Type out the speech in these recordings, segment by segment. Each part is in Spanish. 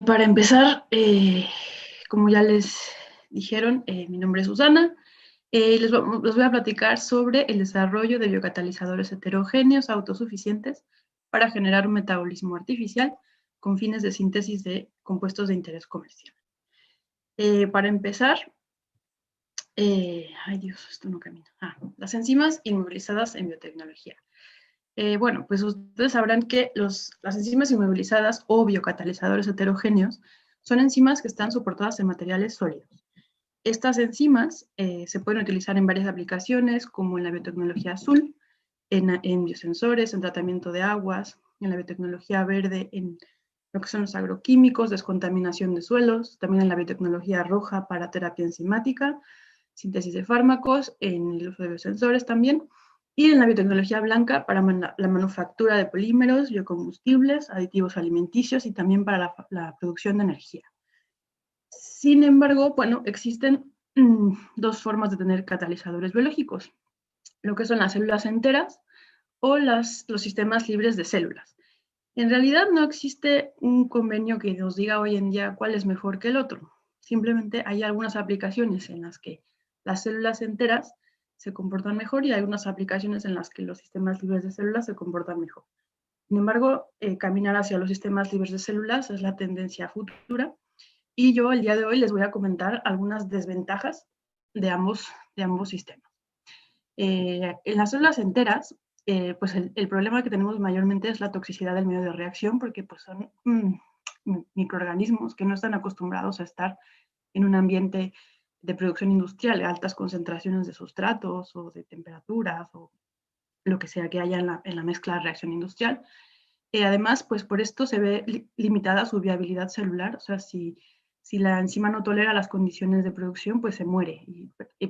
Para empezar, como ya les dijeron, mi nombre es Susana. Les voy a platicar sobre el desarrollo de biocatalizadores heterogéneos autosuficientes para generar un metabolismo artificial con fines de síntesis de compuestos de interés comercial. Para empezar, ay Dios, esto no camina. Las enzimas inmovilizadas en biotecnología. Bueno, pues ustedes sabrán que las enzimas inmovilizadas o biocatalizadores heterogéneos son enzimas que están soportadas en materiales sólidos. Estas enzimas se pueden utilizar en varias aplicaciones, como en la biotecnología azul, en biosensores, en tratamiento de aguas, en la biotecnología verde, en lo que son los agroquímicos, descontaminación de suelos, también en la biotecnología roja para terapia enzimática, síntesis de fármacos, en el uso de biosensores también, y en la biotecnología blanca para la manufactura de polímeros, biocombustibles, aditivos alimenticios y también para la producción de energía. Sin embargo, bueno, existen dos formas de tener catalizadores biológicos, lo que son las células enteras o los sistemas libres de células. En realidad no existe un convenio que nos diga hoy en día cuál es mejor que el otro. Simplemente hay algunas aplicaciones en las que las células enteras se comportan mejor y hay algunas aplicaciones en las que los sistemas libres de células se comportan mejor. Sin embargo, caminar hacia los sistemas libres de células es la tendencia futura y yo el día de hoy les voy a comentar algunas desventajas de ambos sistemas. En las células enteras, pues el problema que tenemos mayormente es la toxicidad del medio de reacción, porque pues son microorganismos que no están acostumbrados a estar en un ambiente de producción industrial, altas concentraciones de sustratos o de temperaturas o lo que sea que haya en la mezcla de reacción industrial. Además, pues por esto se ve limitada su viabilidad celular, o sea, si la enzima no tolera las condiciones de producción, pues se muere.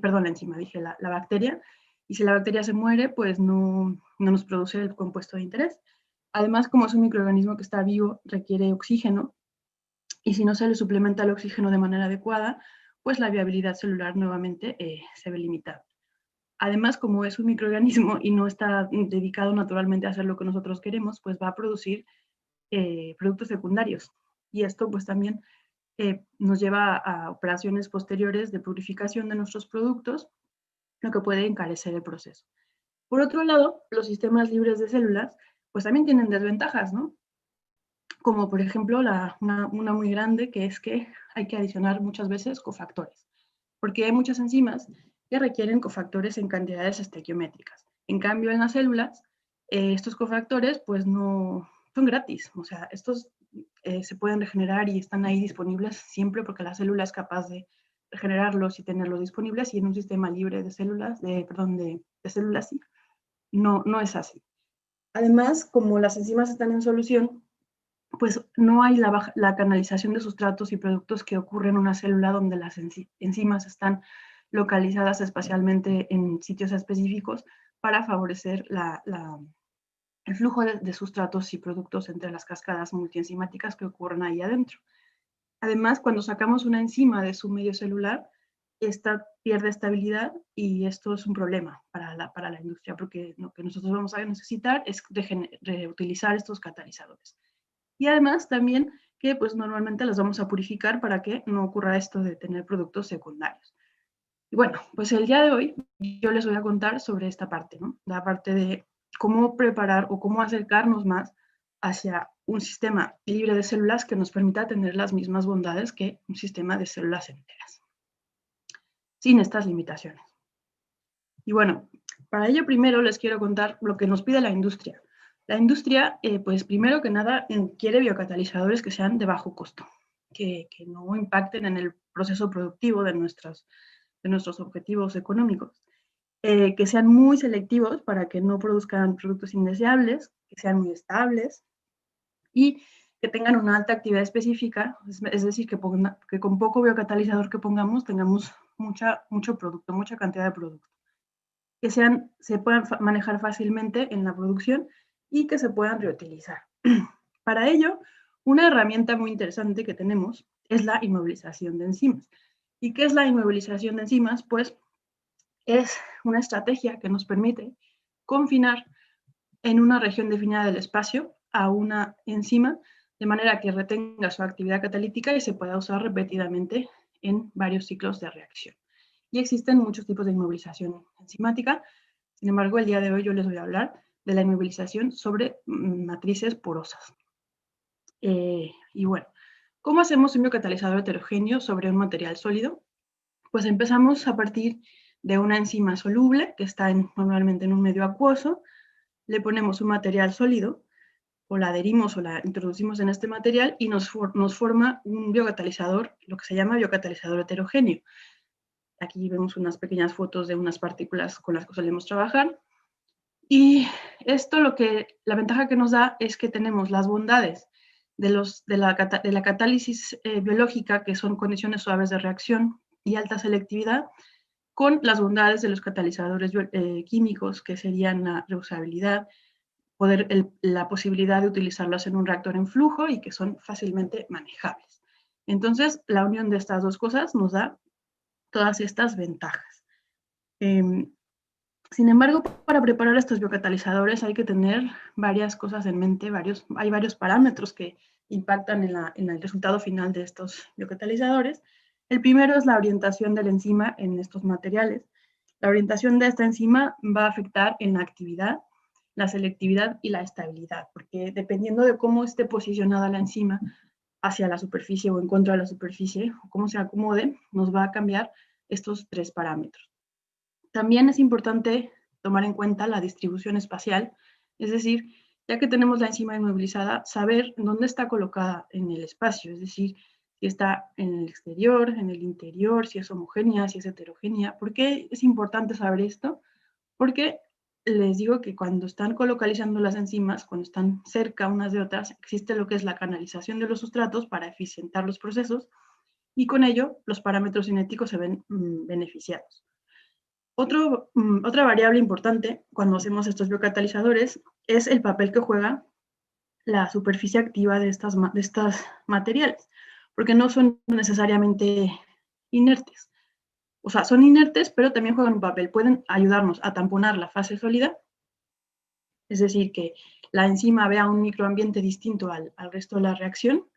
Perdón, la enzima, dije la bacteria. Y si la bacteria se muere, pues no nos produce el compuesto de interés. Además, como es un microorganismo que está vivo, requiere oxígeno. Y si no se le suplementa el oxígeno de manera adecuada, pues la viabilidad celular nuevamente se ve limitada. Además, como es un microorganismo y no está dedicado naturalmente a hacer lo que nosotros queremos, pues va a producir productos secundarios. Y esto pues también nos lleva a operaciones posteriores de purificación de nuestros productos, lo que puede encarecer el proceso. Por otro lado, los sistemas libres de células pues también tienen desventajas, ¿no? Como por ejemplo una muy grande, que es que hay que adicionar muchas veces cofactores, porque hay muchas enzimas que requieren cofactores en cantidades estequiométricas. En cambio, en las células, estos cofactores pues no son gratis, o sea, estos se pueden regenerar y están ahí disponibles siempre porque la célula es capaz de regenerarlos y tenerlos disponibles, y en un sistema libre de células, de células sí, no es así. Además, como las enzimas están en solución, pues no hay la canalización de sustratos y productos que ocurre en una célula donde las enzimas están localizadas espacialmente en sitios específicos para favorecer el flujo de sustratos y productos entre las cascadas multienzimáticas que ocurren ahí adentro. Además, cuando sacamos una enzima de su medio celular, esta pierde estabilidad y esto es un problema para la industria, porque lo que nosotros vamos a necesitar es reutilizar estos catalizadores. Y además también que pues normalmente las vamos a purificar para que no ocurra esto de tener productos secundarios. Y bueno, pues el día de hoy yo les voy a contar sobre esta parte, ¿no? La parte de cómo preparar o cómo acercarnos más hacia un sistema libre de células que nos permita tener las mismas bondades que un sistema de células enteras, sin estas limitaciones. Y bueno, para ello primero les quiero contar lo que nos pide la industria. La industria, pues primero que nada, quiere biocatalizadores que sean de bajo costo, que no impacten en el proceso productivo de nuestros objetivos económicos, que sean muy selectivos para que no produzcan productos indeseables, que sean muy estables y que tengan una alta actividad específica, es decir, que con poco biocatalizador que pongamos tengamos mucho producto, mucha cantidad de producto, que se puedan manejar fácilmente en la producción y que se puedan reutilizar. Para ello, una herramienta muy interesante que tenemos es la inmovilización de enzimas. ¿Y qué es la inmovilización de enzimas? Pues es una estrategia que nos permite confinar en una región definida del espacio a una enzima de manera que retenga su actividad catalítica y se pueda usar repetidamente en varios ciclos de reacción. Y existen muchos tipos de inmovilización enzimática. Sin embargo, el día de hoy yo les voy a hablar de la inmovilización sobre matrices porosas. Y bueno, ¿cómo hacemos un biocatalizador heterogéneo sobre un material sólido? Pues empezamos a partir de una enzima soluble que está normalmente en un medio acuoso, le ponemos un material sólido, o la adherimos o la introducimos en este material y nos forma un biocatalizador, lo que se llama biocatalizador heterogéneo. Aquí vemos unas pequeñas fotos de unas partículas con las que solemos trabajar. Y esto la ventaja que nos da es que tenemos las bondades de la catálisis biológica, que son condiciones suaves de reacción y alta selectividad, con las bondades de los catalizadores químicos, que serían la reusabilidad, la posibilidad de utilizarlos en un reactor en flujo y que son fácilmente manejables. Entonces, la unión de estas dos cosas nos da todas estas ventajas. Sin embargo, para preparar estos biocatalizadores hay que tener varias cosas en mente, hay varios parámetros que impactan en el resultado final de estos biocatalizadores. El primero es la orientación de la enzima en estos materiales. La orientación de esta enzima va a afectar en la actividad, la selectividad y la estabilidad, porque dependiendo de cómo esté posicionada la enzima hacia la superficie o en contra de la superficie, o cómo se acomode, nos va a cambiar estos tres parámetros. También es importante tomar en cuenta la distribución espacial, es decir, ya que tenemos la enzima inmovilizada, saber dónde está colocada en el espacio, es decir, si está en el exterior, en el interior, si es homogénea, si es heterogénea. ¿Por qué es importante saber esto? Porque les digo que cuando están colocalizando las enzimas, cuando están cerca unas de otras, existe lo que es la canalización de los sustratos para eficientar los procesos y con ello los parámetros cinéticos se ven beneficiados. Otra variable importante cuando hacemos estos biocatalizadores es el papel que juega la superficie activa de estos materiales, porque no son necesariamente inertes. O sea, son inertes, pero también juegan un papel. Pueden ayudarnos a tamponar la fase sólida, es decir, que la enzima vea un microambiente distinto al resto de la reacción,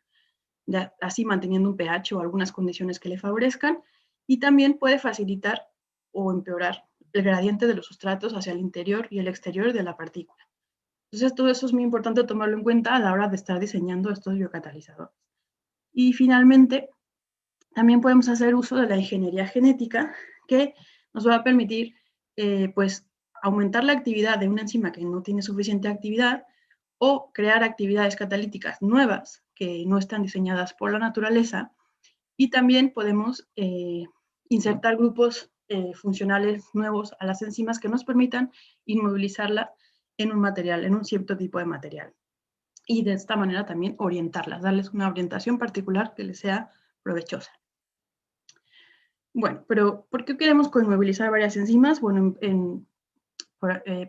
así manteniendo un pH o algunas condiciones que le favorezcan, y también puede facilitar o empeorar el gradiente de los sustratos hacia el interior y el exterior de la partícula. Entonces, todo eso es muy importante tomarlo en cuenta a la hora de estar diseñando estos biocatalizadores. Y finalmente, también podemos hacer uso de la ingeniería genética, que nos va a permitir pues, aumentar la actividad de una enzima que no tiene suficiente actividad o crear actividades catalíticas nuevas que no están diseñadas por la naturaleza. Y también podemos insertar grupos funcionales nuevos a las enzimas que nos permitan inmovilizarla en un material, en un cierto tipo de material. Y de esta manera también orientarlas, darles una orientación particular que les sea provechosa. Bueno, pero ¿por qué queremos coinmovilizar varias enzimas? Bueno,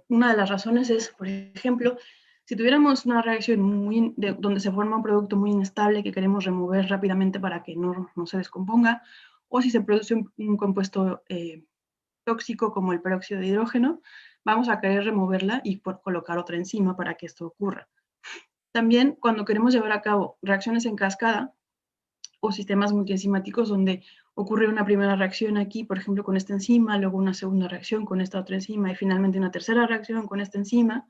una de las razones es, por ejemplo, si tuviéramos una reacción donde se forma un producto muy inestable que queremos remover rápidamente para que no se descomponga, o si se produce un compuesto tóxico como el peróxido de hidrógeno, vamos a querer removerla y colocar otra enzima para que esto ocurra. También cuando queremos llevar a cabo reacciones en cascada o sistemas multienzimáticos donde ocurre una primera reacción aquí, por ejemplo, con esta enzima, luego una segunda reacción con esta otra enzima y finalmente una tercera reacción con esta enzima.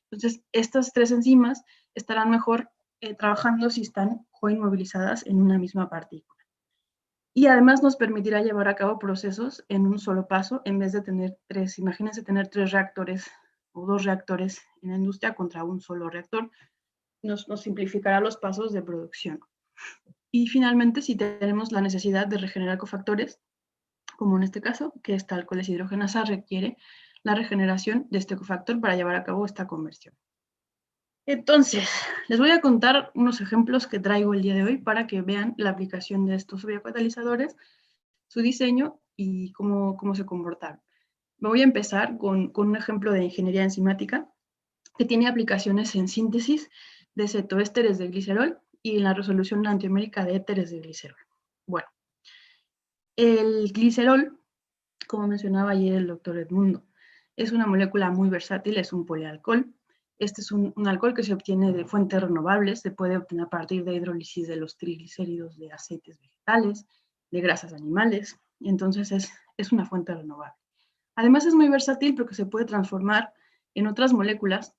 Entonces, estas tres enzimas estarán mejor trabajando si están coinmovilizadas en una misma partícula. Y además nos permitirá llevar a cabo procesos en un solo paso en vez de tener tres. Imagínense tener 3 reactores o 2 reactores en la industria contra un solo reactor. Nos simplificará los pasos de producción. Y finalmente, si tenemos la necesidad de regenerar cofactores, como en este caso, que esta alcohol deshidrogenasa requiere la regeneración de este cofactor para llevar a cabo esta conversión. Entonces, les voy a contar unos ejemplos que traigo el día de hoy para que vean la aplicación de estos biocatalizadores, su diseño y cómo se comportaron. Me voy a empezar con un ejemplo de ingeniería enzimática que tiene aplicaciones en síntesis de cetoésteres de glicerol y en la resolución antiomérica de éteres de glicerol. Bueno, el glicerol, como mencionaba ayer el doctor Edmundo, es una molécula muy versátil, es un polialcohol. Este es un alcohol que se obtiene de fuentes renovables, se puede obtener a partir de hidrólisis de los triglicéridos de aceites vegetales, de grasas animales, y entonces es una fuente renovable. Además es muy versátil porque se puede transformar en otras moléculas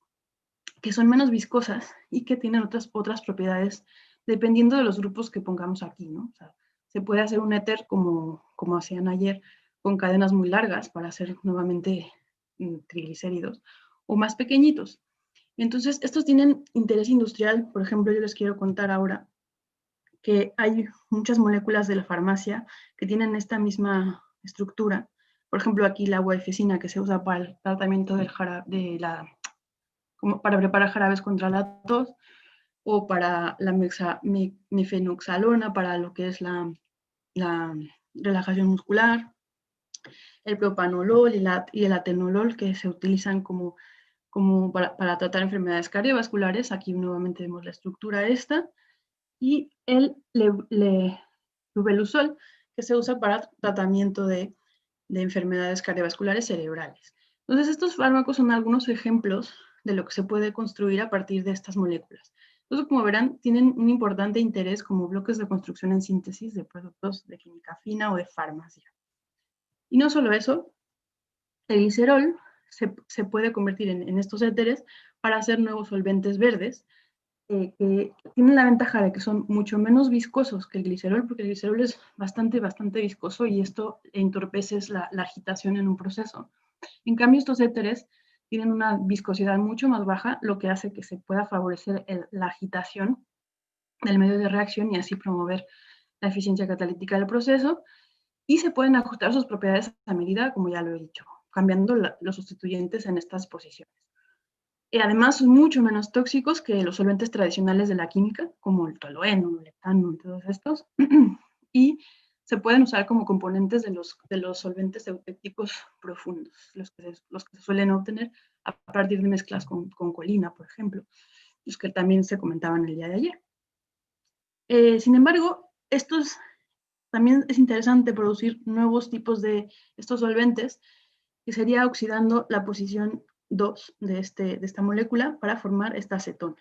que son menos viscosas y que tienen otras propiedades dependiendo de los grupos que pongamos aquí, ¿no? O sea, se puede hacer un éter como hacían ayer, con cadenas muy largas para hacer nuevamente triglicéridos, o más pequeñitos. Entonces, estos tienen interés industrial. Por ejemplo, yo les quiero contar ahora que hay muchas moléculas de la farmacia que tienen esta misma estructura. Por ejemplo, aquí la guaifesina, que se usa para el tratamiento para preparar jarabes contra la tos, o para la mifenoxalona, para lo que es la relajación muscular, el propanolol y el atenolol, que se utilizan como para tratar enfermedades cardiovasculares. Aquí nuevamente vemos la estructura esta, y el levolusol, que se usa para tratamiento de enfermedades cardiovasculares cerebrales. Entonces, estos fármacos son algunos ejemplos de lo que se puede construir a partir de estas moléculas. Entonces, como verán, tienen un importante interés como bloques de construcción en síntesis de productos de química fina o de farmacia. Y no solo eso, el glicerol se puede convertir en estos éteres para hacer nuevos solventes verdes, que tienen la ventaja de que son mucho menos viscosos que el glicerol, porque el glicerol es bastante viscoso y esto entorpece la agitación en un proceso. En cambio, estos éteres tienen una viscosidad mucho más baja, lo que hace que se pueda favorecer la agitación del medio de reacción y así promover la eficiencia catalítica del proceso, y se pueden ajustar sus propiedades a medida, como ya lo he dicho, cambiando los sustituyentes en estas posiciones. Además, son mucho menos tóxicos que los solventes tradicionales de la química, como el tolueno, el etano, todos estos, y se pueden usar como componentes de los solventes eutépticos profundos, los que se suelen obtener a partir de mezclas con colina, por ejemplo, los que también se comentaban el día de ayer. Sin embargo, también es interesante producir nuevos tipos de estos solventes, que sería oxidando la posición 2 de esta molécula para formar esta acetona.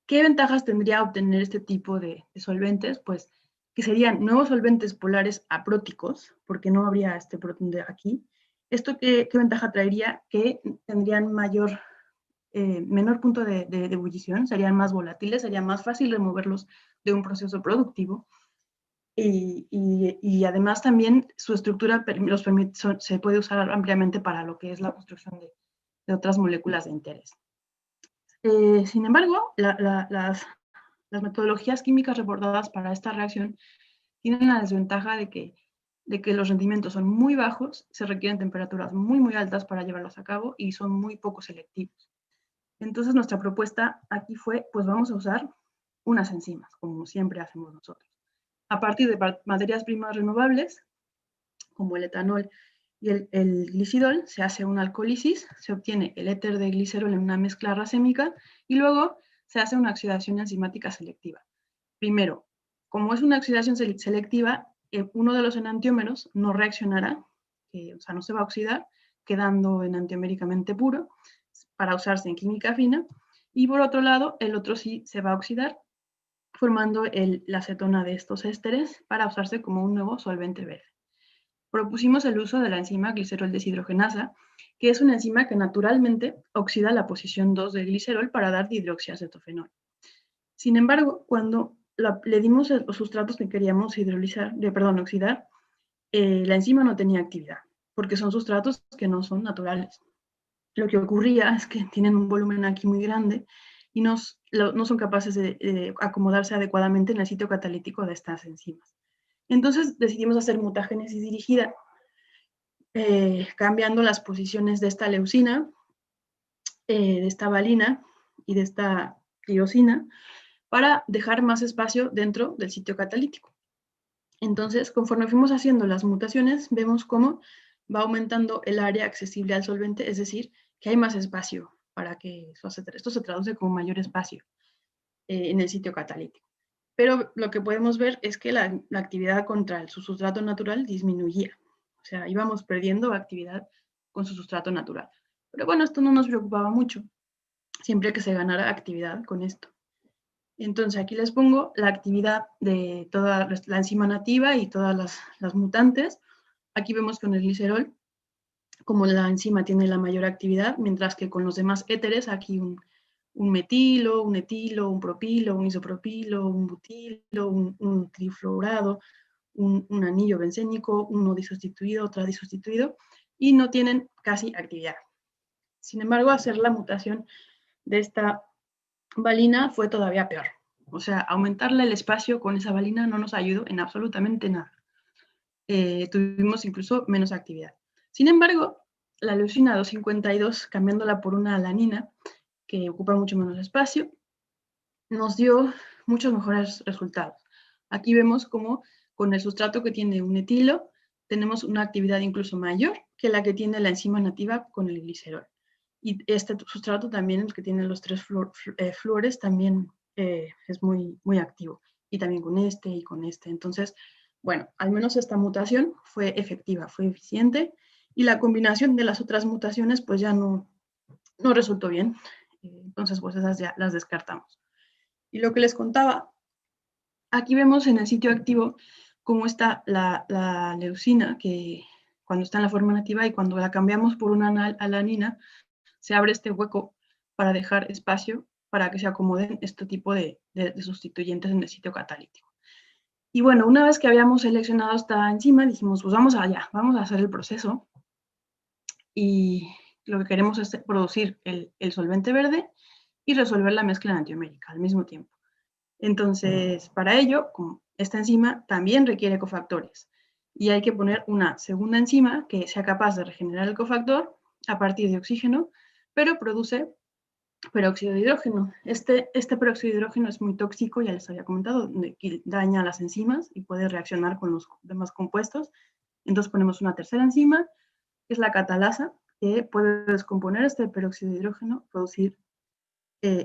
¿Qué ventajas tendría obtener este tipo de solventes? Pues que serían nuevos solventes polares apróticos, porque no habría este protón de aquí. ¿Esto qué ventaja traería? Que tendrían menor punto de ebullición, serían más volátiles, sería más fácil removerlos de un proceso productivo. Y además también su estructura se puede usar ampliamente para lo que es la construcción de otras moléculas de interés. Sin embargo, las metodologías químicas reportadas para esta reacción tienen la desventaja de que los rendimientos son muy bajos, se requieren temperaturas muy altas para llevarlos a cabo y son muy poco selectivos. Entonces, nuestra propuesta aquí fue, pues vamos a usar unas enzimas, como siempre hacemos nosotros. A partir de materias primas renovables, como el etanol y el glicidol, se hace una alcólisis, se obtiene el éter de glicerol en una mezcla racémica y luego se hace una oxidación enzimática selectiva. Primero, como es una oxidación selectiva, uno de los enantiómeros no reaccionará, o sea, no se va a oxidar, quedando enantioméricamente puro para usarse en química fina, y por otro lado, el otro sí se va a oxidar, formando la acetona de estos ésteres para usarse como un nuevo solvente verde. Propusimos el uso de la enzima glicerol deshidrogenasa, que es una enzima que naturalmente oxida la posición 2 del glicerol para dar dihidroxiacetofenol. Sin embargo, cuando le dimos los sustratos que queríamos oxidar, la enzima no tenía actividad, porque son sustratos que no son naturales. Lo que ocurría es que tienen un volumen aquí muy grande y no son capaces de acomodarse adecuadamente en el sitio catalítico de estas enzimas. Entonces decidimos hacer mutagénesis dirigida, cambiando las posiciones de esta leucina, de esta valina y de esta tirosina, para dejar más espacio dentro del sitio catalítico. Entonces, conforme fuimos haciendo las mutaciones, vemos cómo va aumentando el área accesible al solvente, es decir, que hay más espacio para que esto se traduce como mayor espacio en el sitio catalítico. Pero lo que podemos ver es que la actividad contra su sustrato natural disminuía. O sea, íbamos perdiendo actividad con su sustrato natural. Pero bueno, esto no nos preocupaba mucho. siempre que se ganara actividad con esto. Entonces aquí les pongo la actividad de toda la enzima nativa y todas las mutantes. Aquí vemos con el glicerol como la enzima tiene la mayor actividad, mientras que con los demás éteres, aquí un metilo, un etilo, un propilo, un isopropilo, un butilo, un trifluorado, un anillo bencénico, uno disustituido, otro disustituido, y no tienen casi actividad. Sin embargo, hacer la mutación de esta valina fue todavía peor. O sea, aumentarle el espacio con esa valina no nos ayudó en absolutamente nada. Tuvimos incluso menos actividad. Sin embargo, la leucina 252, cambiándola por una alanina, que ocupa mucho menos espacio, nos dio muchos mejores resultados. Aquí vemos cómo con el sustrato que tiene un etilo, tenemos una actividad incluso mayor que la que tiene la enzima nativa con el glicerol. Y este sustrato también, el que tiene los 3 fluores, también es muy activo. Y también con este y con este. Entonces, bueno, al menos esta mutación fue efectiva, fue eficiente. Y la combinación de las otras mutaciones, pues ya no resultó bien. Entonces, pues esas ya las descartamos. Y lo que les contaba, aquí vemos en el sitio activo cómo está la leucina, que cuando está en la forma nativa y cuando la cambiamos por una alanina, se abre este hueco para dejar espacio para que se acomoden este tipo de sustituyentes en el sitio catalítico. Y bueno, una vez que habíamos seleccionado esta enzima, dijimos, pues vamos allá, vamos a hacer el proceso. Y lo que queremos es producir el solvente verde y resolver la mezcla enantiomérica al mismo tiempo. Entonces, para ello, esta enzima también requiere cofactores y hay que poner una segunda enzima que sea capaz de regenerar el cofactor a partir de oxígeno, pero produce peróxido de hidrógeno. Este peróxido de hidrógeno es muy tóxico, ya les había comentado, que daña las enzimas y puede reaccionar con los demás compuestos. Entonces ponemos una tercera enzima, que es la catalasa, que puede descomponer este peróxido de hidrógeno, producir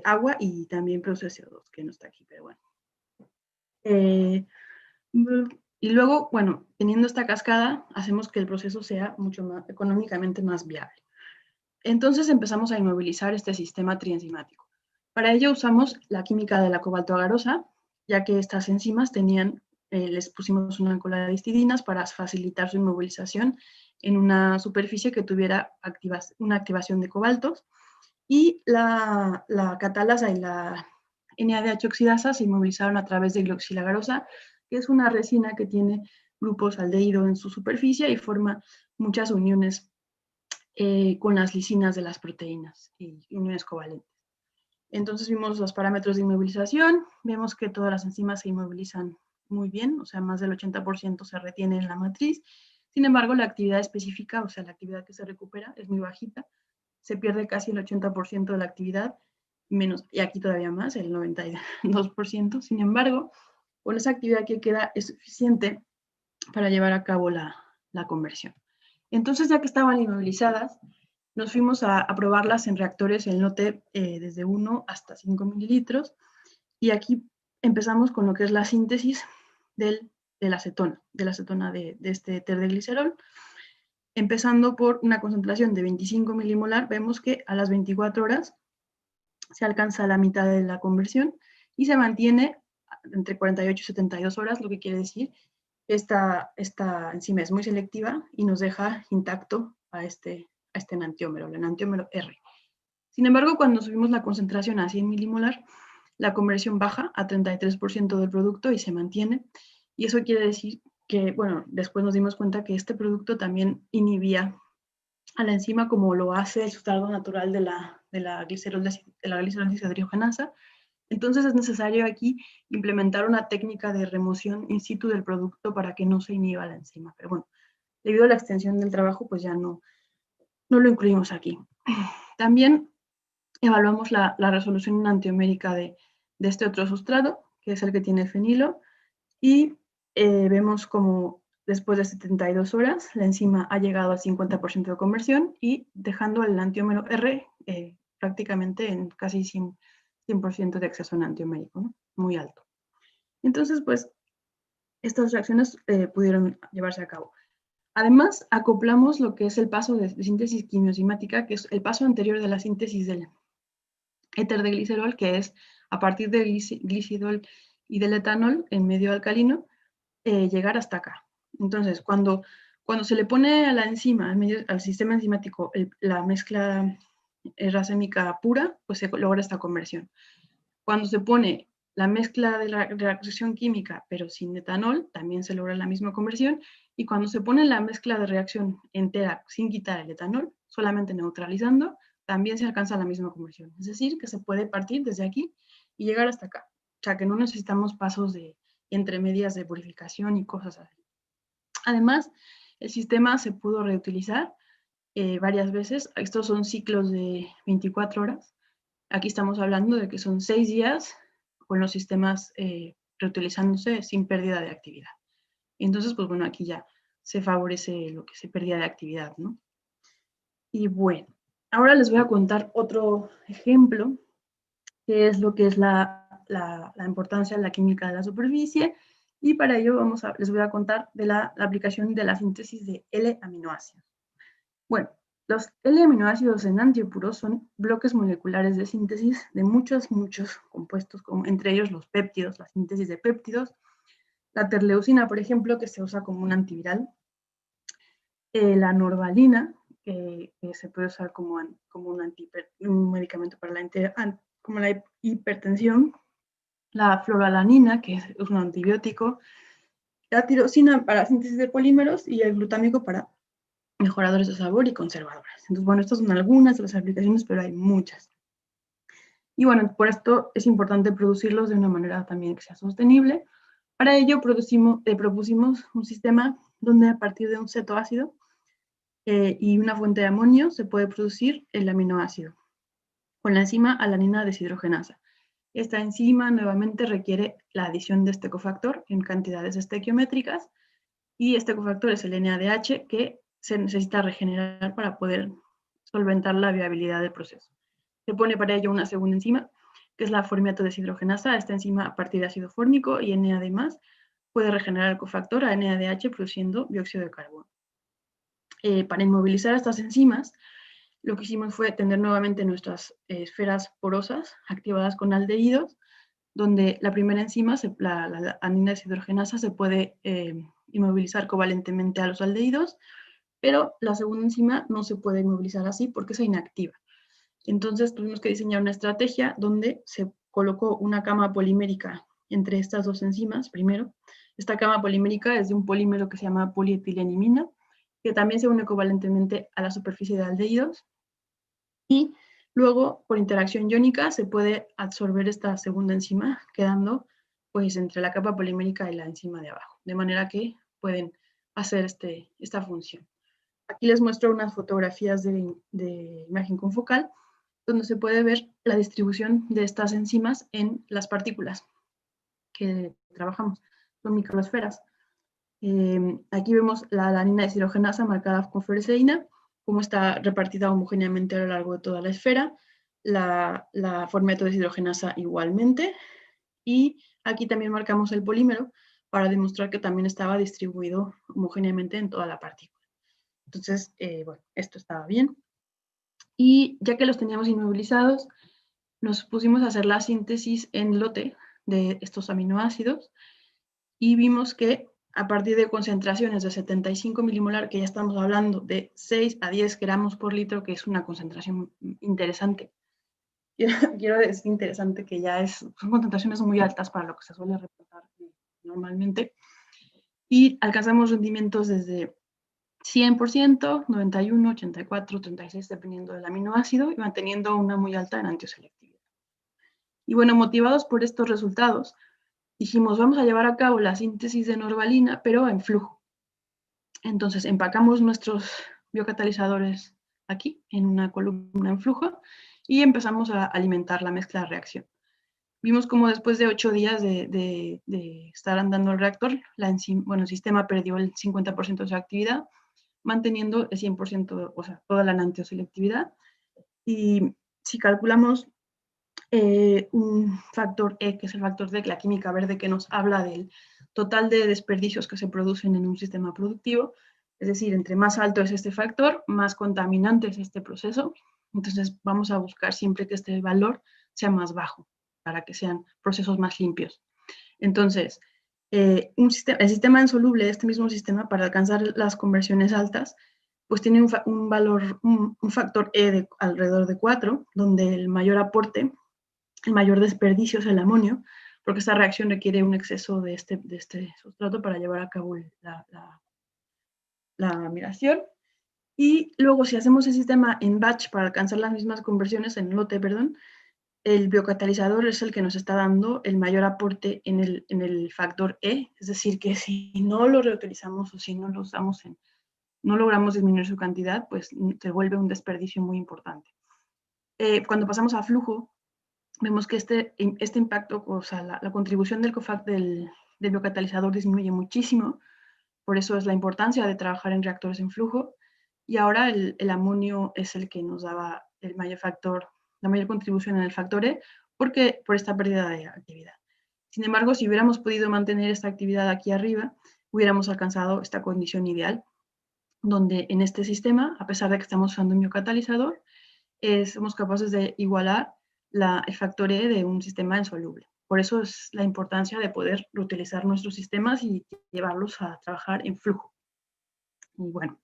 agua y también produce CO2, que no está aquí, pero bueno. Y luego, bueno, teniendo esta cascada, hacemos que el proceso sea mucho más económicamente más viable. Entonces empezamos a inmovilizar este sistema trienzimático. Para ello usamos la química de la cobalto-agarosa, ya que estas enzimas tenían, les pusimos una cola de histidinas para facilitar su inmovilización en una superficie que tuviera una activación de cobaltos, y la catalasa y la NADH oxidasa se inmovilizaron a través de glioxilagarosa, que es una resina que tiene grupos aldehído en su superficie y forma muchas uniones con las lisinas de las proteínas y uniones covalentes. Entonces vimos los parámetros de inmovilización, vemos que todas las enzimas se inmovilizan muy bien, o sea, más del 80% se retiene en la matriz. Sin embargo, la actividad específica, o sea, la actividad que se recupera es muy bajita, se pierde casi el 80% de la actividad, menos, y aquí todavía más, el 92%. Sin embargo, con esa actividad que queda es suficiente para llevar a cabo la conversión. Entonces, ya que estaban inmovilizadas, nos fuimos a probarlas en reactores en lote desde 1 hasta 5 mililitros, y aquí empezamos con lo que es la síntesis de la acetona de este éter de glicerol. Empezando por una concentración de 25 milimolar, vemos que a las 24 horas se alcanza la mitad de la conversión y se mantiene entre 48 y 72 horas, lo que quiere decir que esta enzima es muy selectiva y nos deja intacto a este enantiómero, el enantiómero R. Sin embargo, cuando subimos la concentración a 100 milimolar, la conversión baja a 33% del producto y se mantiene. Y eso quiere decir que, bueno, después nos dimos cuenta que este producto también inhibía a la enzima como lo hace el sustrato natural de la glicerol deshidrogenasa. Entonces es necesario aquí implementar una técnica de remoción in situ del producto para que no se inhiba la enzima. Pero bueno, debido a la extensión del trabajo, pues ya no lo incluimos aquí. También evaluamos la resolución enantiomérica de este otro sustrato, que es el que tiene fenilo, y vemos como después de 72 horas la enzima ha llegado al 50% de conversión y dejando el enantiómero R prácticamente en casi 100% de exceso enantiomérico, ¿no? Muy alto. Entonces, pues, estas reacciones pudieron llevarse a cabo. Además, acoplamos lo que es el paso de síntesis quimioenzimática, que es el paso anterior de la síntesis éter de glicerol, que es a partir del glicidol y del etanol en medio alcalino, llegar hasta acá. Entonces, cuando se le pone a la enzima, al sistema enzimático, la mezcla racémica pura, pues se logra esta conversión. Cuando se pone la mezcla de la reacción química, pero sin etanol, también se logra la misma conversión. Y cuando se pone la mezcla de reacción entera sin quitar el etanol, solamente neutralizando, también se alcanza la misma conversión. Es decir, que se puede partir desde aquí y llegar hasta acá. O sea, que no necesitamos pasos de entre medias de purificación y cosas así. Además, el sistema se pudo reutilizar varias veces. Estos son ciclos de 24 horas. Aquí estamos hablando de que son 6 días con los sistemas reutilizándose sin pérdida de actividad. Entonces, pues bueno, aquí ya se favorece lo que se perdía de actividad, ¿no? Y bueno, ahora les voy a contar otro ejemplo, que es lo que es la importancia de la química de la superficie, y para ello les voy a contar de la aplicación de la síntesis de L-aminoácidos. Bueno, los L-aminoácidos enantiopuros son bloques moleculares de síntesis de muchos compuestos, como entre ellos los péptidos, la síntesis de péptidos, la terleucina, por ejemplo, que se usa como un antiviral, la norvalina, que se puede usar como un medicamento para como la hipertensión, la fluoralanina, que es un antibiótico, la tirosina para síntesis de polímeros y el glutámico para mejoradores de sabor y conservadores. Entonces, bueno, estas son algunas de las aplicaciones, pero hay muchas. Y bueno, por esto es importante producirlos de una manera también que sea sostenible. Para ello propusimos un sistema donde a partir de un cetoácido y una fuente de amonio se puede producir el aminoácido con la enzima alanina deshidrogenasa. Esta enzima nuevamente requiere la adición de este cofactor en cantidades estequiométricas y este cofactor es el NADH que se necesita regenerar para poder solventar la viabilidad del proceso. Se pone para ello una segunda enzima, que es la formiato deshidrogenasa. Esta enzima a partir de ácido fórmico y NAD+, puede regenerar el cofactor a NADH produciendo dióxido de carbono. Para inmovilizar estas enzimas, lo que hicimos fue tener nuevamente nuestras esferas porosas activadas con aldehídos, donde la primera enzima, la alanina deshidrogenasa, se puede inmovilizar covalentemente a los aldehídos, pero la segunda enzima no se puede inmovilizar así porque es inactiva. Entonces tuvimos que diseñar una estrategia donde se colocó una cama polimérica entre estas dos enzimas primero. Esta cama polimérica es de un polímero que se llama polietilenimina, que también se une covalentemente a la superficie de aldehídos. Y luego, por interacción iónica, se puede absorber esta segunda enzima, quedando pues entre la capa polimérica y la enzima de abajo, de manera que pueden hacer esta función. Aquí les muestro unas fotografías de imagen confocal, donde se puede ver la distribución de estas enzimas en las partículas que trabajamos, son microesferas. Aquí vemos la alanina deshidrogenasa marcada con fluoresceína, cómo está repartida homogéneamente a lo largo de toda la esfera, la formato deshidrogenasa igualmente, y aquí también marcamos el polímero para demostrar que también estaba distribuido homogéneamente en toda la partícula. Entonces, bueno, esto estaba bien. Y ya que los teníamos inmovilizados, nos pusimos a hacer la síntesis en lote de estos aminoácidos y vimos que a partir de concentraciones de 75 milimolar, que ya estamos hablando de 6 a 10 gramos por litro, que es una concentración interesante. Quiero decir interesante que ya son concentraciones muy altas para lo que se suele reportar normalmente. Y alcanzamos rendimientos desde 100%, 91, 84, 36, dependiendo del aminoácido, y manteniendo una muy alta enantioselectividad. Y bueno, motivados por estos resultados, dijimos, vamos a llevar a cabo la síntesis de norvalina, pero en flujo. Entonces, empacamos nuestros biocatalizadores aquí, en una columna en flujo, y empezamos a alimentar la mezcla de reacción. Vimos como después de 8 días de estar andando el reactor, el sistema perdió el 50% de su actividad, manteniendo el 100%, o sea, toda la enantioselectividad. Y si calculamos un factor E, que es el factor de la química verde, que nos habla del total de desperdicios que se producen en un sistema productivo, es decir, entre más alto es este factor, más contaminante es este proceso. Entonces vamos a buscar siempre que este valor sea más bajo, para que sean procesos más limpios. Entonces, el sistema insoluble, este mismo sistema, para alcanzar las conversiones altas, pues tiene un factor E de alrededor de 4, donde el mayor aporte, el mayor desperdicio es el amonio, porque esta reacción requiere un exceso de este sustrato para llevar a cabo la migración. Y luego, si hacemos el sistema en batch para alcanzar las mismas conversiones, en lote, perdón, el biocatalizador es el que nos está dando el mayor aporte en el factor E, es decir, que si no lo reutilizamos o si no lo usamos no logramos disminuir su cantidad, pues se vuelve un desperdicio muy importante. Cuando pasamos a flujo, vemos que este impacto, o sea, la contribución del biocatalizador disminuye muchísimo, por eso es la importancia de trabajar en reactores en flujo, y ahora el amonio es el que nos daba el mayor factor, la mayor contribución en el factor E, porque por esta pérdida de actividad. Sin embargo, si hubiéramos podido mantener esta actividad aquí arriba, hubiéramos alcanzado esta condición ideal, donde en este sistema, a pesar de que estamos usando un biocatalizador, somos capaces de igualar el factor E de un sistema insoluble. Por eso es la importancia de poder reutilizar nuestros sistemas y llevarlos a trabajar en flujo. Y bueno,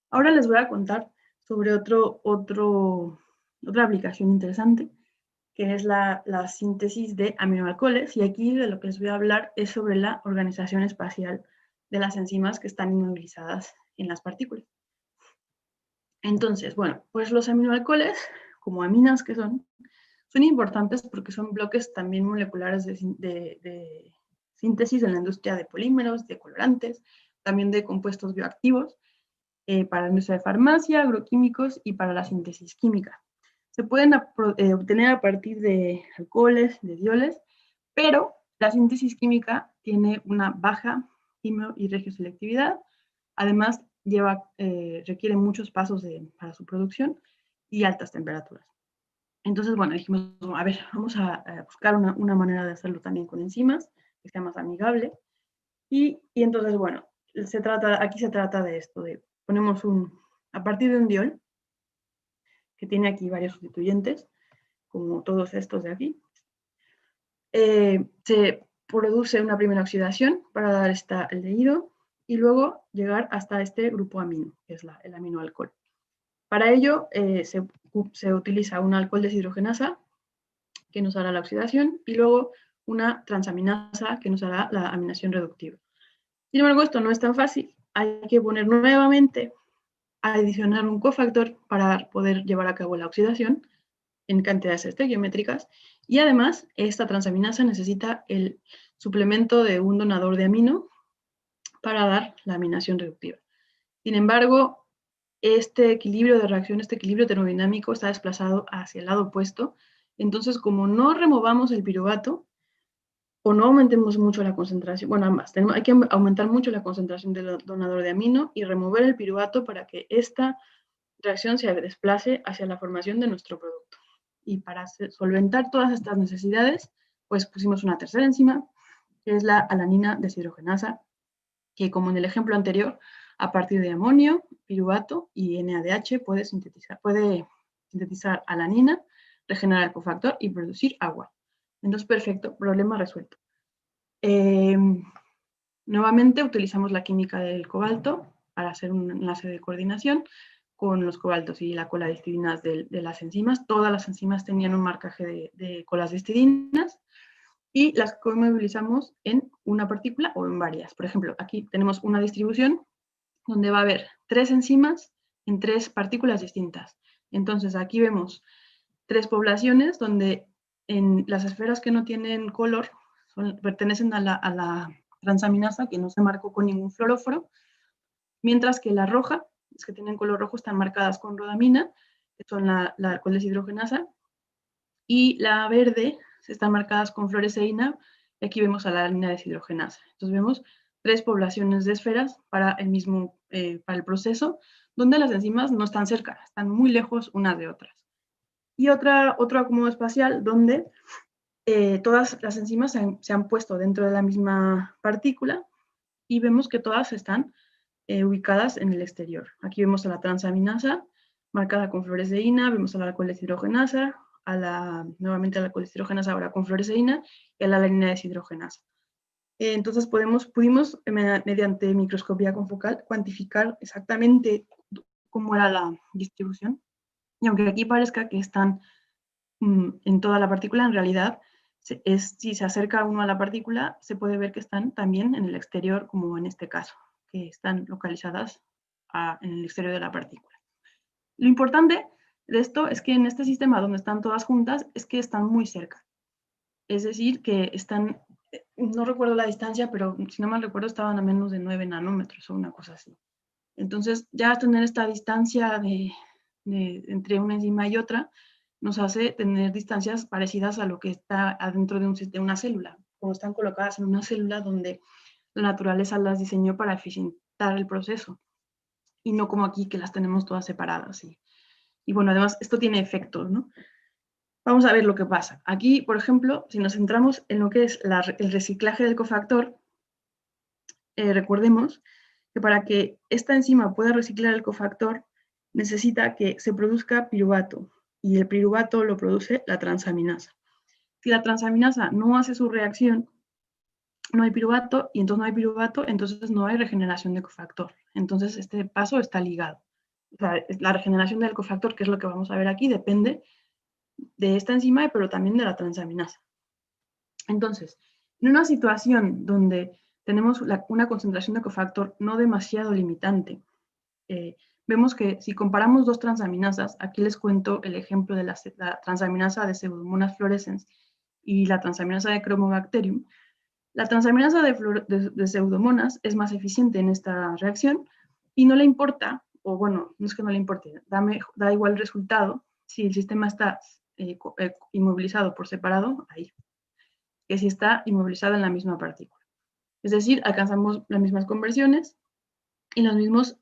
ahora les voy a contar sobre otra aplicación interesante, que es la síntesis de aminoalcoholes. Y aquí de lo que les voy a hablar es sobre la organización espacial de las enzimas que están inmovilizadas en las partículas. Entonces, bueno, pues los aminoalcoholes, como aminas que son importantes porque son bloques también moleculares de síntesis en la industria de polímeros, de colorantes, también de compuestos bioactivos, para la industria de farmacia, agroquímicos y para la síntesis química. Se pueden obtener a partir de alcoholes, de dioles, pero la síntesis química tiene una baja quimio y regioselectividad. Además, requiere muchos pasos para su producción y altas temperaturas. Entonces, bueno, dijimos, a ver, vamos a buscar una manera de hacerlo también con enzimas, que sea más amigable. Y entonces, bueno, aquí se trata de esto, ponemos a partir de un diol, que tiene aquí varios sustituyentes, como todos estos de aquí, se produce una primera oxidación para dar el aldehído y luego llegar hasta este grupo amino, que es el aminoalcohol. Para ello se utiliza un alcohol deshidrogenasa que nos hará la oxidación y luego una transaminasa que nos hará la aminación reductiva. Sin embargo, esto no es tan fácil. Hay que poner nuevamente a adicionar un cofactor para poder llevar a cabo la oxidación en cantidades estequiométricas, y además esta transaminasa necesita el suplemento de un donador de amino para dar la aminación reductiva. Sin embargo, este equilibrio de reacción, este equilibrio termodinámico está desplazado hacia el lado opuesto. Entonces, como no removamos el piruvato o no aumentemos mucho la concentración, bueno, ambas, hay que aumentar mucho la concentración del donador de amino y remover el piruvato para que esta reacción se desplace hacia la formación de nuestro producto. Y para solventar todas estas necesidades, pues pusimos una tercera enzima, que es la alanina deshidrogenasa, que como en el ejemplo anterior, a partir de amonio, piruvato y NADH puede sintetizar alanina, regenerar el cofactor y producir agua. Entonces, perfecto, problema resuelto. Nuevamente utilizamos la química del cobalto para hacer un enlace de coordinación con los cobaltos y la coladistidinas de las enzimas. Todas las enzimas tenían un marcaje de coladistidinas y las comovilizamos en una partícula o en varias. Por ejemplo, aquí tenemos una distribución donde va a haber 3 enzimas en 3 partículas distintas. Entonces, aquí vemos 3 poblaciones donde en las esferas que no tienen color pertenecen a la transaminasa, que no se marcó con ningún fluoróforo, mientras que la roja, las que tienen color rojo, están marcadas con rodamina, que son la alcohol deshidrogenasa, y la verde están marcadas con fluoresceína, y aquí vemos a la alanina deshidrogenasa. Entonces vemos 3 poblaciones de esferas para el proceso, donde las enzimas no están cerca, están muy lejos unas de otras. Y otro acomodo espacial donde todas las enzimas se han puesto dentro de la misma partícula y vemos que todas están ubicadas en el exterior. Aquí vemos a la transaminasa marcada con fluoresceína, vemos a la alcohol deshidrogenasa, nuevamente a la colesterogenasa ahora con fluoresceína y a la alanina deshidrogenasa. Entonces pudimos, mediante microscopía confocal, cuantificar exactamente cómo era la distribución. Y aunque aquí parezca que están en toda la partícula, en realidad, si se acerca uno a la partícula, se puede ver que están también en el exterior, como en este caso, que están localizadas en el exterior de la partícula. Lo importante de esto es que en este sistema donde están todas juntas, es que están muy cerca. Es decir, que están, no recuerdo la distancia, pero si no mal recuerdo, estaban a menos de 9 nanómetros o una cosa así. Entonces, ya tener esta distancia entre una enzima y otra nos hace tener distancias parecidas a lo que está adentro de una célula, como están colocadas en una célula donde la naturaleza las diseñó para eficientar el proceso, y no como aquí que las tenemos todas separadas. Y bueno, además, esto tiene efectos, ¿no? Vamos a ver lo que pasa. Aquí, por ejemplo, si nos centramos en lo que es el reciclaje del cofactor, recordemos que para que esta enzima pueda reciclar el cofactor, necesita que se produzca piruvato, y el piruvato lo produce la transaminasa. Si la transaminasa no hace su reacción, no hay piruvato, y entonces no hay piruvato, entonces no hay regeneración de cofactor. Entonces este paso está ligado. O sea, la regeneración del cofactor, que es lo que vamos a ver aquí, depende de esta enzima, pero también de la transaminasa. Entonces, en una situación donde tenemos una concentración de cofactor no demasiado limitante, vemos que si comparamos dos transaminasas, aquí les cuento el ejemplo de la transaminasa de Pseudomonas fluorescens y la transaminasa de Chromobacterium. La transaminasa de Pseudomonas es más eficiente en esta reacción y no le importa, o bueno, no es que no le importe, da igual el resultado si el sistema está inmovilizado por separado, ahí, que si está inmovilizado en la misma partícula. Es decir, alcanzamos las mismas conversiones y las mismas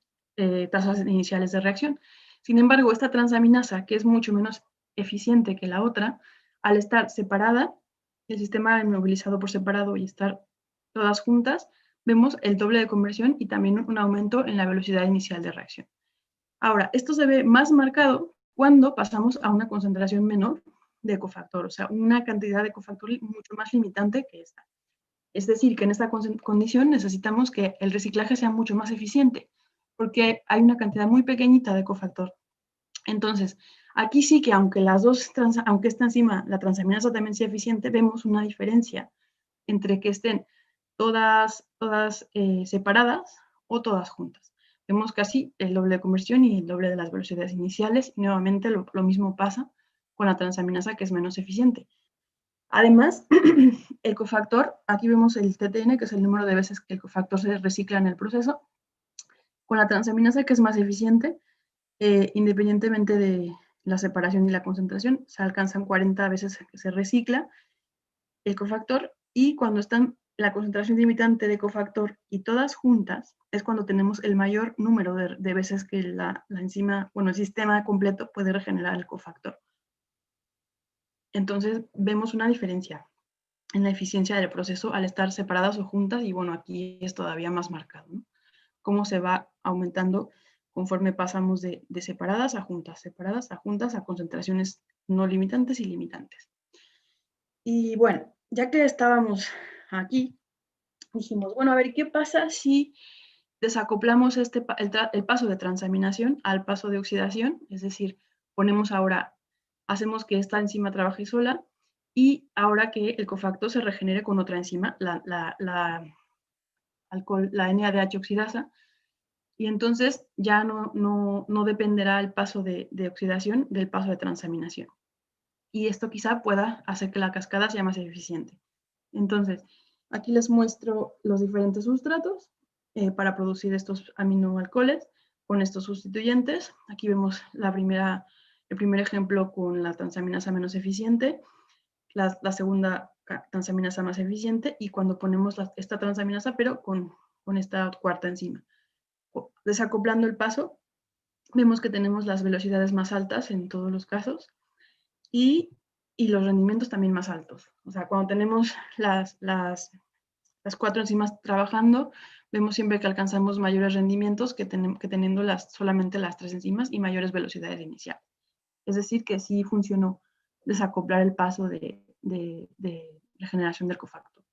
tasas iniciales de reacción. Sin embargo, esta transaminasa, que es mucho menos eficiente que la otra, al estar separada, el sistema inmovilizado por separado y estar todas juntas, vemos el doble de conversión y también un aumento en la velocidad inicial de reacción. Ahora, esto se ve más marcado cuando pasamos a una concentración menor de cofactor, o sea, una cantidad de cofactor mucho más limitante que esta. Es decir, que en esta condición necesitamos que el reciclaje sea mucho más eficiente, porque hay una cantidad muy pequeñita de cofactor. Entonces, aquí sí que aunque esta enzima, la transaminasa también sea eficiente, vemos una diferencia entre que estén todas separadas o todas juntas. Vemos casi el doble de conversión y el doble de las velocidades iniciales, y nuevamente lo mismo pasa con la transaminasa, que es menos eficiente. Además, el cofactor, aquí vemos el TTN, que es el número de veces que el cofactor se recicla en el proceso. Con la transaminasa, que es más eficiente, independientemente de la separación y la concentración, se alcanzan 40 veces que se recicla el cofactor, y cuando están la concentración limitante de cofactor y todas juntas, es cuando tenemos el mayor número de veces que la enzima, bueno, el sistema completo puede regenerar el cofactor. Entonces, vemos una diferencia en la eficiencia del proceso al estar separadas o juntas, y bueno, aquí es todavía más marcado, ¿no? Cómo se va aumentando conforme pasamos de separadas a juntas, a concentraciones no limitantes y limitantes. Y bueno, ya que estábamos aquí, dijimos, bueno, a ver, ¿qué pasa si desacoplamos el paso de transaminación al paso de oxidación? Es decir, hacemos que esta enzima trabaje sola, y ahora que el cofactor se regenere con otra enzima, la NADH oxidasa, y entonces ya no dependerá el paso de oxidación del paso de transaminación. Y esto quizá pueda hacer que la cascada sea más eficiente. Entonces, aquí les muestro los diferentes sustratos para producir estos aminoalcoholes con estos sustituyentes. Aquí vemos el primer ejemplo con la transaminasa menos eficiente, la segunda transaminasa más eficiente, y cuando ponemos esta transaminasa, pero con esta cuarta enzima. Desacoplando el paso, vemos que tenemos las velocidades más altas en todos los casos, y los rendimientos también más altos. O sea, cuando tenemos las cuatro enzimas trabajando, vemos siempre que alcanzamos mayores rendimientos que teniendo solamente las tres enzimas y mayores velocidades iniciales. Es decir, que sí funcionó desacoplar el paso de regeneración del cofactor.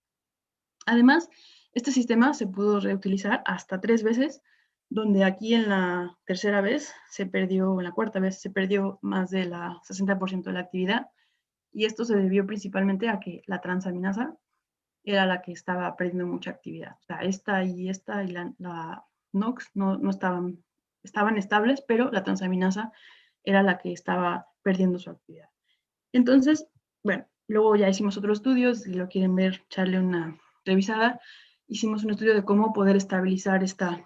Además, este sistema se pudo reutilizar hasta 3 veces, donde aquí en la tercera vez se perdió, en la cuarta vez se perdió más del 60% de la actividad, y esto se debió principalmente a que la transaminasa era la que estaba perdiendo mucha actividad. O sea, esta y la NOX no estaban estables, pero la transaminasa era la que estaba perdiendo su actividad. Entonces, bueno, luego ya hicimos otros estudios, si lo quieren ver, echarle una revisada. Hicimos un estudio de cómo poder estabilizar esta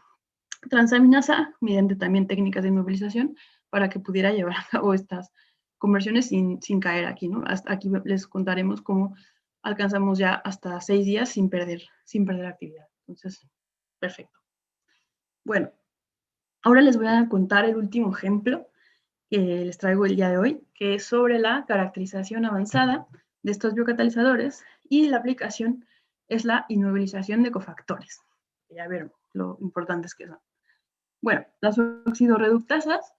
transaminasa mediante también técnicas de inmovilización para que pudiera llevar a cabo estas conversiones sin caer aquí, ¿no? Hasta aquí les contaremos cómo alcanzamos ya hasta 6 días sin perder actividad. Entonces, perfecto. Bueno, ahora les voy a contar el último ejemplo que les traigo el día de hoy, que es sobre la caracterización avanzada de estos biocatalizadores, y la aplicación es la inmovilización de cofactores. Ya vieron lo importantes que son. Bueno, las oxidorreductasas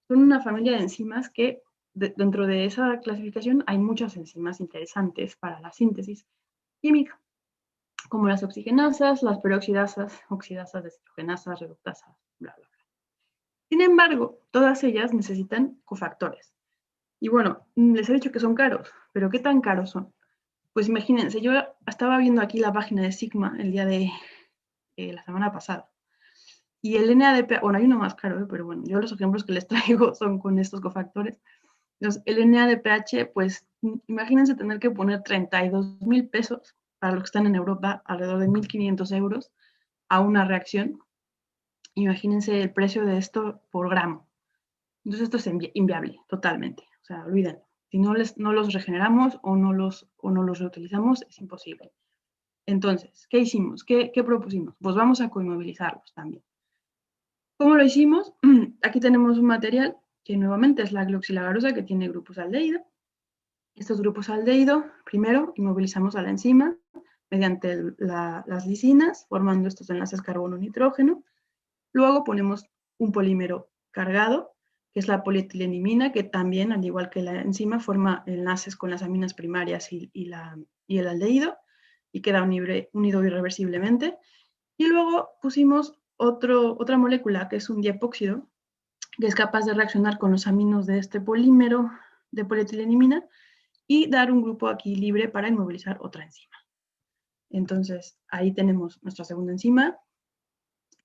son una familia de enzimas que dentro de esa clasificación hay muchas enzimas interesantes para la síntesis química, como las oxigenasas, las peroxidasas, oxidasas, deshidrogenasas, reductasas, bla, bla, bla. Sin embargo, todas ellas necesitan cofactores. Y bueno, les he dicho que son caros, pero ¿qué tan caros son? Pues imagínense, yo estaba viendo aquí la página de Sigma el día de la semana pasada. Y el NADPH, bueno, hay uno más caro, pero bueno, yo los ejemplos que les traigo son con estos cofactores. Entonces, el NADPH, pues imagínense tener que poner 32,000 pesos para los que están en Europa, alrededor de 1.500 euros a una reacción. Imagínense el precio de esto por gramo. Entonces, esto es inviable, totalmente. O sea, olvídenlo. Si no los regeneramos o no los reutilizamos, es imposible. Entonces, ¿qué hicimos? ¿Qué propusimos? Pues vamos a coinmovilizarlos también. ¿Cómo lo hicimos? Aquí tenemos un material que nuevamente es la gloxilagarosa, que tiene grupos aldehído. Estos grupos aldehído, primero inmovilizamos a la enzima mediante las lisinas, formando estos enlaces carbono-nitrógeno. Luego ponemos un polímero cargado, que es la polietilenimina, que también, al igual que la enzima, forma enlaces con las aminas primarias y el aldehído, y queda unido irreversiblemente. Y luego pusimos otra molécula, que es un diepóxido, que es capaz de reaccionar con los aminos de este polímero de polietilenimina y dar un grupo aquí libre para inmovilizar otra enzima. Entonces, ahí tenemos nuestra segunda enzima.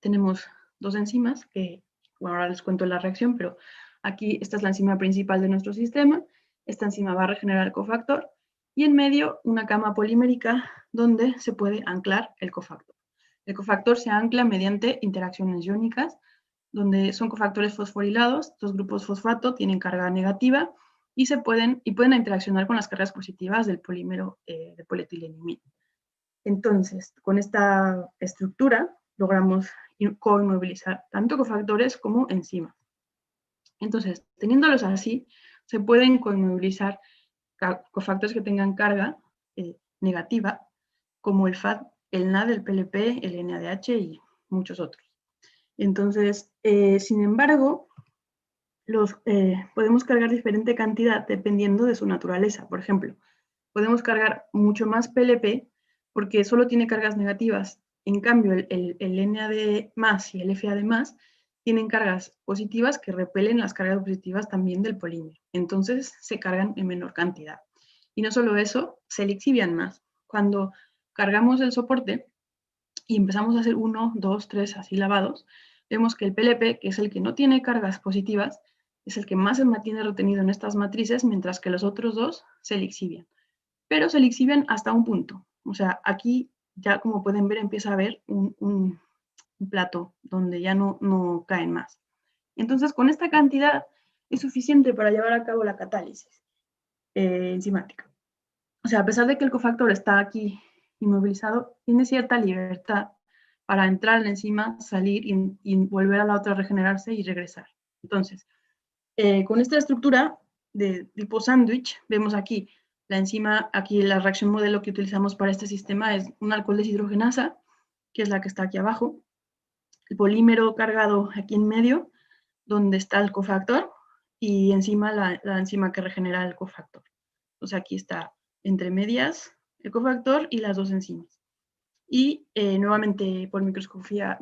Tenemos dos enzimas que, bueno, ahora les cuento la reacción, pero aquí esta es la enzima principal de nuestro sistema. Esta enzima va a regenerar el cofactor y en medio una cama polimérica donde se puede anclar el cofactor. El cofactor se ancla mediante interacciones iónicas, donde son cofactores fosforilados. Estos grupos fosfato tienen carga negativa y pueden interaccionar con las cargas positivas del polímero de polietilenimina. Entonces, con esta estructura logramos coinmovilizar tanto cofactores como enzimas. Entonces, teniéndolos así, se pueden coinmovilizar cofactores que tengan carga negativa, como el FAD, el NAD, el PLP, el NADH y muchos otros. Entonces, sin embargo, podemos cargar diferente cantidad dependiendo de su naturaleza. Por ejemplo, podemos cargar mucho más PLP porque solo tiene cargas negativas. En cambio, el NAD más y el FAD más tienen cargas positivas que repelen las cargas positivas también del polímero. Entonces, se cargan en menor cantidad. Y no solo eso, se lixivian más. Cuando cargamos el soporte y empezamos a hacer 1, 2, 3 así lavados, vemos que el PLP, que es el que no tiene cargas positivas, es el que más se mantiene retenido en estas matrices, mientras que los otros dos se lixivian. Pero se lixivian hasta un punto. O sea, aquí ya como pueden ver empieza a haber un plato donde ya no caen más. Entonces, con esta cantidad es suficiente para llevar a cabo la catálisis enzimática. O sea, a pesar de que el cofactor está aquí inmovilizado, tiene cierta libertad para entrar en la enzima, salir y volver a la otra, regenerarse y regresar. Entonces, con esta estructura de tipo sándwich, vemos aquí la enzima, aquí la reacción modelo que utilizamos para este sistema es un alcohol deshidrogenasa, que es la que está aquí abajo, el polímero cargado aquí en medio, donde está el cofactor, y encima la enzima que regenera el cofactor. O sea, aquí está entre medias el cofactor y las dos enzimas. Y nuevamente por microscopía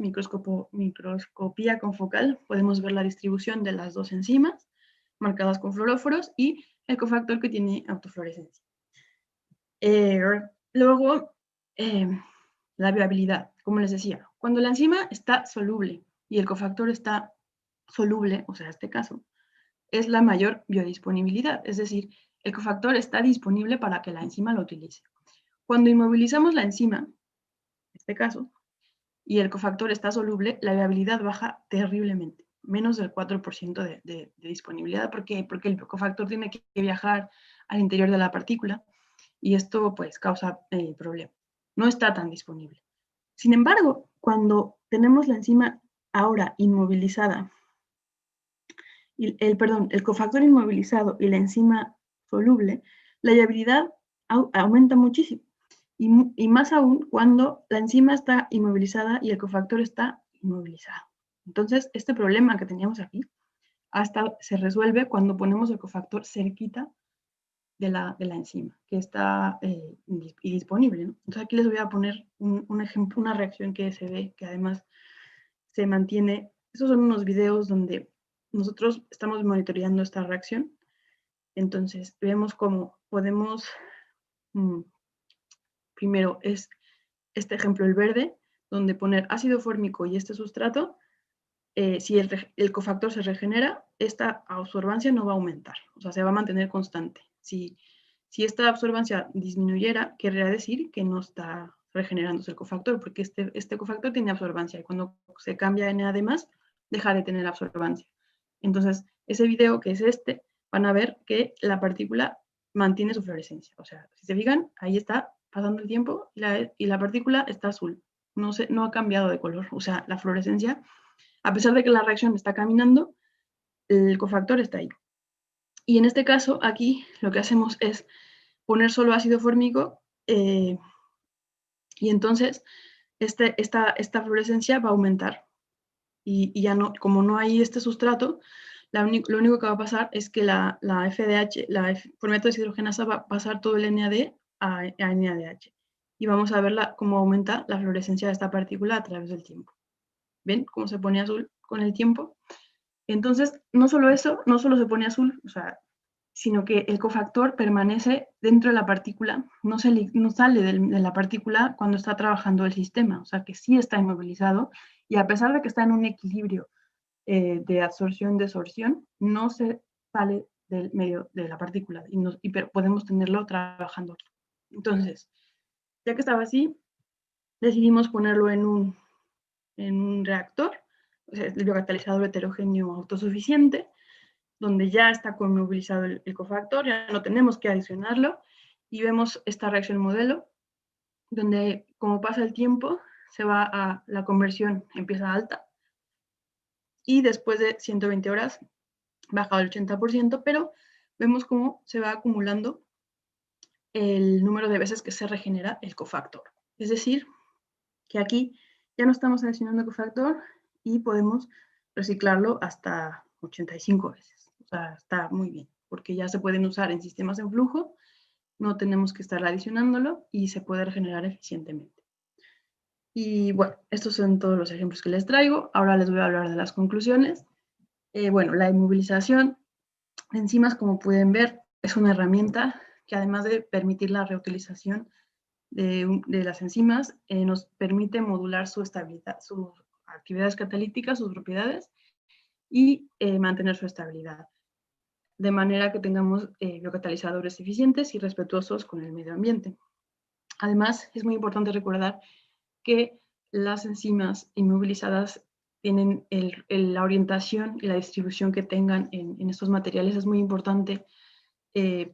confocal podemos ver la distribución de las dos enzimas marcadas con fluoróforos y el cofactor que tiene autofluorescencia. Luego, la viabilidad, como les decía, cuando la enzima está soluble y el cofactor está soluble, o sea, este caso, es la mayor biodisponibilidad, es decir, el cofactor está disponible para que la enzima lo utilice. Cuando inmovilizamos la enzima, en este caso, y el cofactor está soluble, la viabilidad baja terriblemente, menos del 4% de disponibilidad, porque el cofactor tiene que viajar al interior de la partícula y esto pues causa problemas. No está tan disponible. Sin embargo, cuando tenemos la enzima ahora inmovilizada, el cofactor inmovilizado y la enzima soluble, la viabilidad aumenta muchísimo. Y más aún cuando la enzima está inmovilizada y el cofactor está inmovilizado. Entonces, este problema que teníamos aquí hasta se resuelve cuando ponemos el cofactor cerquita de la enzima, que está disponible, ¿no? Entonces, aquí les voy a poner un ejemplo, una reacción que se ve, que además se mantiene. Estos son unos videos donde nosotros estamos monitoreando esta reacción. Entonces, vemos cómo podemos... primero es este ejemplo, el verde, donde poner ácido fórmico y este sustrato, si el cofactor se regenera, esta absorbancia no va a aumentar, o sea, se va a mantener constante. Si esta absorbancia disminuyera, querría decir que no está regenerándose el cofactor, porque este cofactor tiene absorbancia, y cuando se cambia a Na+, deja de tener absorbancia. Entonces, ese video que es este, van a ver que la partícula mantiene su fluorescencia. O sea, si se fijan, ahí está pasando el tiempo y la partícula está azul. No ha cambiado de color. O sea, la fluorescencia, a pesar de que la reacción está caminando, el cofactor está ahí. Y en este caso, aquí lo que hacemos es poner solo ácido fórmico y entonces esta fluorescencia va a aumentar. Y ya no, como no hay este sustrato, lo único que va a pasar es que la FDH, la formato deshidrogenasa, va a pasar todo el NAD a NADH. Y vamos a ver cómo aumenta la fluorescencia de esta partícula a través del tiempo. ¿Ven cómo se pone azul con el tiempo? Entonces, no solo eso, no solo se pone azul, o sea, sino que el cofactor permanece dentro de la partícula, no sale de la partícula cuando está trabajando el sistema, o sea que sí está inmovilizado, y a pesar de que está en un equilibrio de absorción-desorción, no se sale del medio de la partícula, pero podemos tenerlo trabajando aquí. Entonces, ya que estaba así, decidimos ponerlo en un reactor, o sea, el biocatalizador heterogéneo autosuficiente, donde ya está conmovilizado el cofactor, ya no tenemos que adicionarlo, y vemos esta reacción modelo, donde como pasa el tiempo, la conversión empieza alta, y después de 120 horas baja al 80%, pero vemos cómo se va acumulando el número de veces que se regenera el cofactor. Es decir, que aquí ya no estamos adicionando cofactor y podemos reciclarlo hasta 85 veces. O sea, está muy bien, porque ya se pueden usar en sistemas en flujo, no tenemos que estar adicionándolo y se puede regenerar eficientemente. Y bueno, estos son todos los ejemplos que les traigo. Ahora les voy a hablar de las conclusiones. Bueno, la inmovilización de enzimas, como pueden ver, es una herramienta que además de permitir la reutilización de las enzimas, nos permite modular su estabilidad, sus actividades catalíticas, sus propiedades, y mantener su estabilidad, de manera que tengamos biocatalizadores eficientes y respetuosos con el medio ambiente. Además, es muy importante recordar que las enzimas inmovilizadas tienen la orientación y la distribución que tengan en estos materiales es muy importante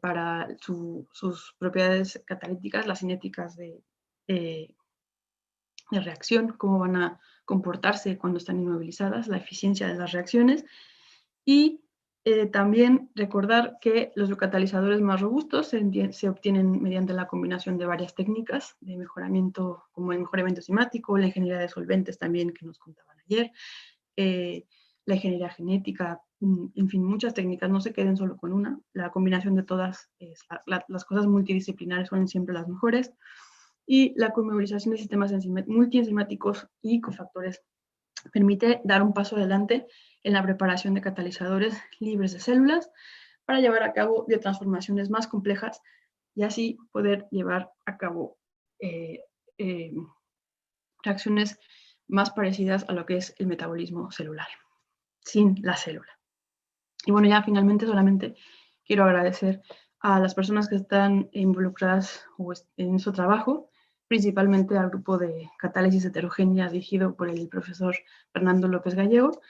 para sus propiedades catalíticas, las cinéticas de reacción, cómo van a comportarse cuando están inmovilizadas, la eficiencia de las reacciones, y también recordar que los biocatalizadores más robustos se obtienen mediante la combinación de varias técnicas de mejoramiento, como el mejoramiento enzimático, la ingeniería de solventes también que nos contaban ayer, la ingeniería genética, en fin, muchas técnicas, no se queden solo con una, la combinación de todas, las cosas multidisciplinares son siempre las mejores, y la conmovilización de sistemas multienzimáticos y cofactores permite dar un paso adelante en la preparación de catalizadores libres de células para llevar a cabo biotransformaciones más complejas y así poder llevar a cabo reacciones más parecidas a lo que es el metabolismo celular, sin la célula. Y bueno, ya finalmente solamente quiero agradecer a las personas que están involucradas en su trabajo, principalmente al grupo de catálisis heterogénea dirigido por el profesor Fernando López Gallego,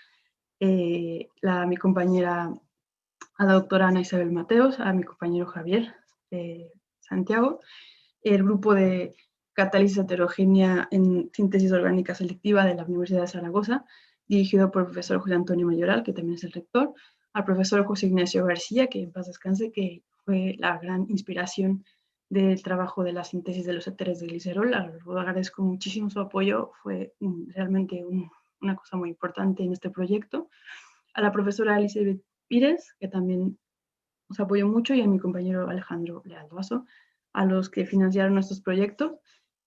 a mi compañera, a la doctora Ana Isabel Mateos, a mi compañero Javier Santiago, el grupo de catálisis heterogénea en síntesis orgánica selectiva de la Universidad de Zaragoza, dirigido por el profesor José Antonio Mayoral, que también es el rector, al profesor José Ignacio García, que en paz descanse, que fue la gran inspiración del trabajo de la síntesis de los éteres de glicerol. Agradezco muchísimo su apoyo, fue realmente una cosa muy importante en este proyecto. A la profesora Elizabeth Pires, que también nos apoyó mucho, y a mi compañero Alejandro Leal Vaso, a los que financiaron nuestros proyectos,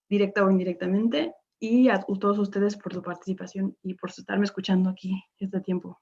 directa o indirectamente, y a todos ustedes por su participación y por estarme escuchando aquí este tiempo.